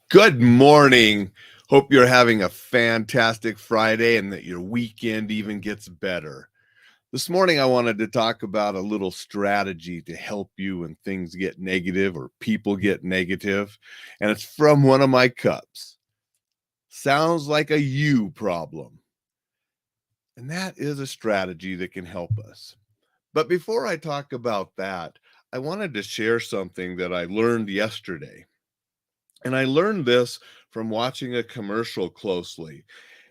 Good morning. Hope you're having a fantastic Friday and that your weekend even gets better. This morning, I wanted to talk about a little strategy to help you when things get negative or people get negative. And it's from one of my cups. Sounds like a you problem. And that is a strategy that can help us. But before I talk about that, I wanted to share something that I learned yesterday. And I learned this from watching a commercial closely.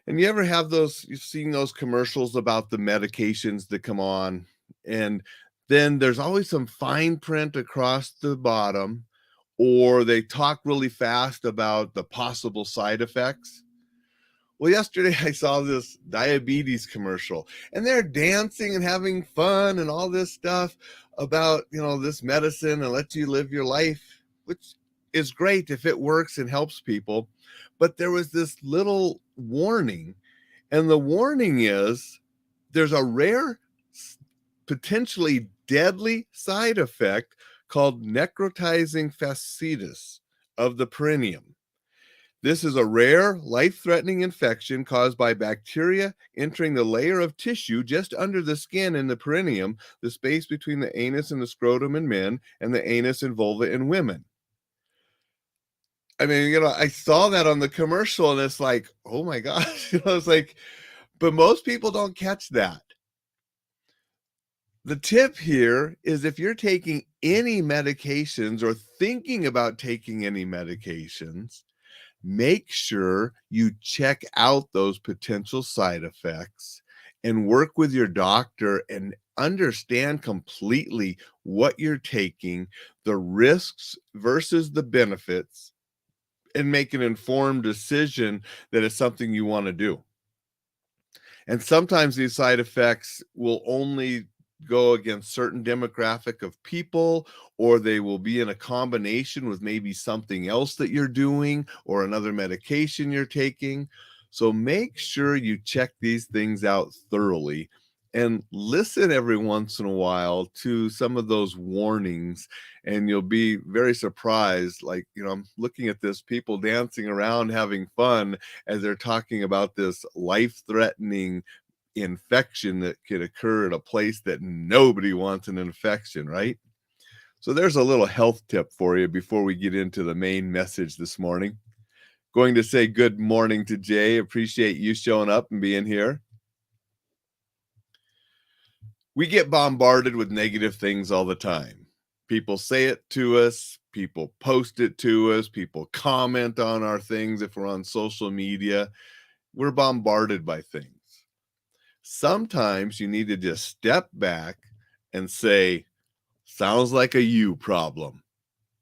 And you ever have you've seen those commercials about the medications that come on, and then there's always some fine print across the bottom, or they talk really fast about the possible side effects. Well, yesterday I saw this diabetes commercial, and they're dancing and having fun and all this stuff about, this medicine and let you live your life, which is great if it works and helps people. But there was this little warning, and the warning is there's a rare, potentially deadly side effect called necrotizing fasciitis of the perineum. This is a rare, life-threatening infection caused by bacteria entering the layer of tissue just under the skin in the perineum, the space between the anus and the scrotum in men and the anus and vulva in women. I mean, I saw that on the commercial and it's like, oh my gosh, it's like, but most people don't catch that. The tip here is if you're taking any medications or thinking about taking any medications, make sure you check out those potential side effects and work with your doctor and understand completely what you're taking, the risks versus the benefits, and make an informed decision that it's something you want to do. And sometimes these side effects will only go against certain demographic of people, or they will be in a combination with maybe something else that you're doing or another medication you're taking. So make sure you check these things out thoroughly and listen every once in a while to some of those warnings, and you'll be very surprised. Like, I'm looking at this, people dancing around having fun as they're talking about this life-threatening infection that could occur at a place that nobody wants an infection, right? So there's a little health tip for you before we get into the main message this morning. Going to say good morning to Jay. Appreciate you showing up and being here. We get bombarded with negative things all the time. People say it to us, people post it to us, people comment on our things if we're on social media. We're bombarded by things. Sometimes you need to just step back and say, sounds like a you problem,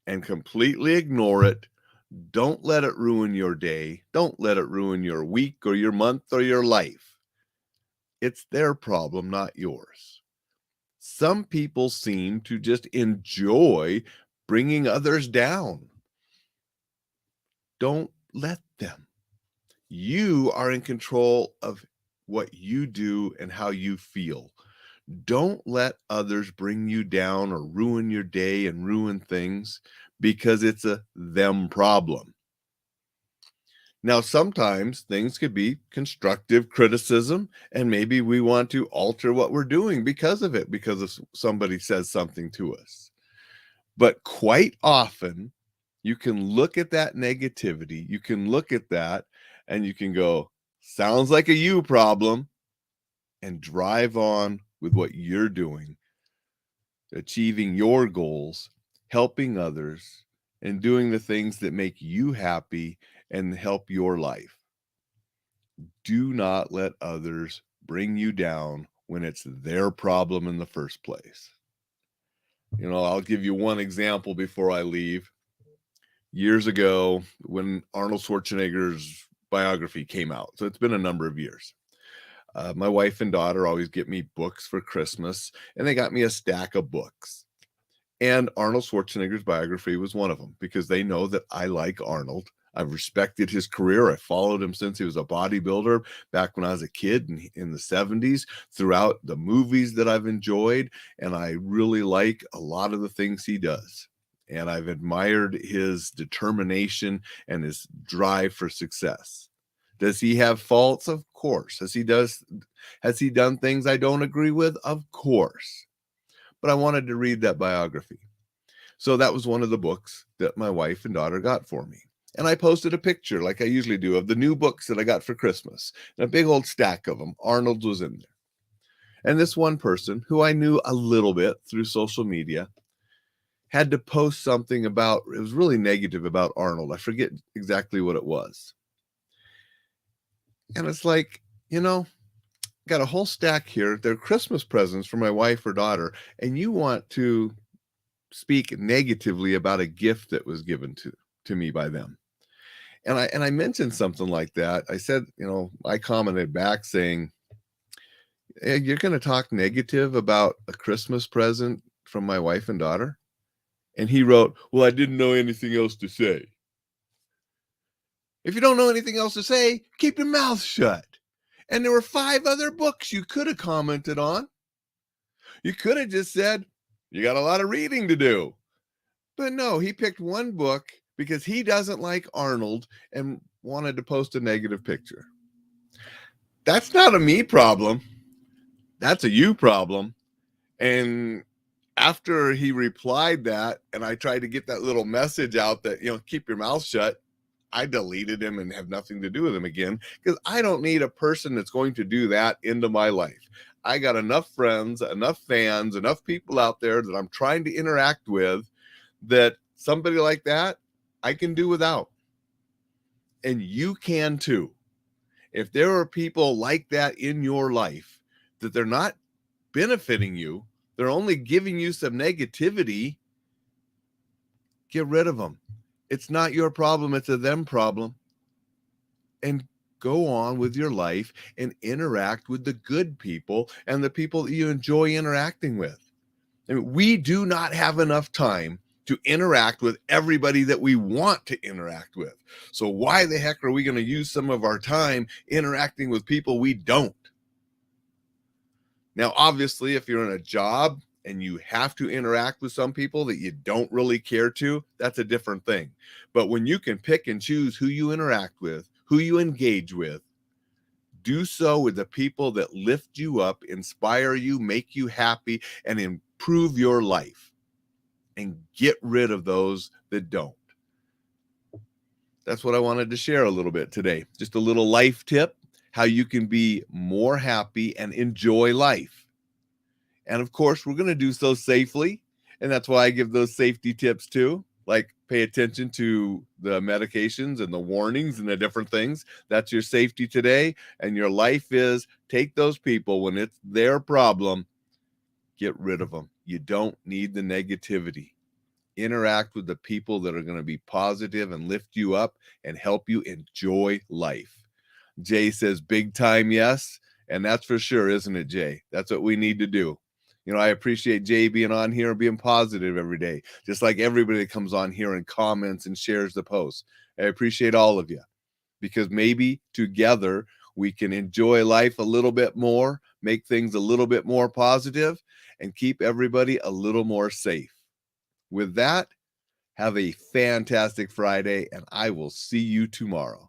and completely ignore it. Don't let it ruin your day. Don't let it ruin your week or your month or your life. It's their problem, not yours. Some people seem to just enjoy bringing others down. Don't let them. You are in control of what you do and how you feel. Don't let others bring you down or ruin your day and ruin things, because it's a them problem. Now, sometimes things could be constructive criticism, and maybe we want to alter what we're doing because of it, because if somebody says something to us. But quite often, you can look at that negativity, you can look at that, and you can go, sounds like a you problem, and drive on with what you're doing, achieving your goals, helping others, and doing the things that make you happy and help your life. Do not let others bring you down when it's their problem in the first place. I'll give you one example before I leave. Years ago, when Arnold Schwarzenegger's biography came out, so it's been a number of years, my wife and daughter always get me books for Christmas, and they got me a stack of books. And Arnold Schwarzenegger's biography was one of them, because they know that I like Arnold. I've respected his career. I followed him since he was a bodybuilder back when I was a kid in the 70s, throughout the movies that I've enjoyed. And I really like a lot of the things he does. And I've admired his determination and his drive for success. Does he have faults? Of course. Has he done things I don't agree with? Of course. But I wanted to read that biography. So that was one of the books that my wife and daughter got for me. And I posted a picture, like I usually do, of the new books that I got for Christmas. And a big old stack of them. Arnold's was in there. And this one person, who I knew a little bit through social media, had to post something about, it was really negative about Arnold. I forget exactly what it was. And it's like, got a whole stack here. They're Christmas presents for my wife or daughter. And you want to speak negatively about a gift that was given to me by them. And I mentioned something like that. I said, I commented back saying, hey, you're going to talk negative about a Christmas present from my wife and daughter? And he wrote, well, I didn't know anything else to say. If you don't know anything else to say, keep your mouth shut. And there were 5 other books you could have commented on. You could have just said, you got a lot of reading to do. But no, he picked one book because he doesn't like Arnold and wanted to post a negative picture. That's not a me problem. That's a you problem. And after he replied that, and I tried to get that little message out that, keep your mouth shut, I deleted him and have nothing to do with him again, because I don't need a person that's going to do that into my life. I got enough friends, enough fans, enough people out there that I'm trying to interact with, that somebody like that I can do without. And you can too. If there are people like that in your life, that they're not benefiting you, they're only giving you some negativity, get rid of them. It's not your problem, it's a them problem. And go on with your life and interact with the good people and the people that you enjoy interacting with. I mean, we do not have enough time to interact with everybody that we want to interact with. So why the heck are we going to use some of our time interacting with people we don't? Now, obviously, if you're in a job and you have to interact with some people that you don't really care to, that's a different thing. But when you can pick and choose who you interact with, who you engage with, do so with the people that lift you up, inspire you, make you happy, and improve your life. And get rid of those that don't. That's what I wanted to share a little bit today. Just a little life tip, how you can be more happy and enjoy life. And of course, we're going to do so safely. And that's why I give those safety tips too. Like, pay attention to the medications and the warnings and the different things. That's your safety today. And your life is, take those people when it's their problem, get rid of them. You don't need the negativity. Interact with the people that are going to be positive and lift you up and help you enjoy life. Jay says, big time, yes. And that's for sure, isn't it, Jay? That's what we need to do. I appreciate Jay being on here and being positive every day, just like everybody that comes on here and comments and shares the posts. I appreciate all of you, because maybe together we can enjoy life a little bit more, make things a little bit more positive, and keep everybody a little more safe. With that, have a fantastic Friday, and I will see you tomorrow.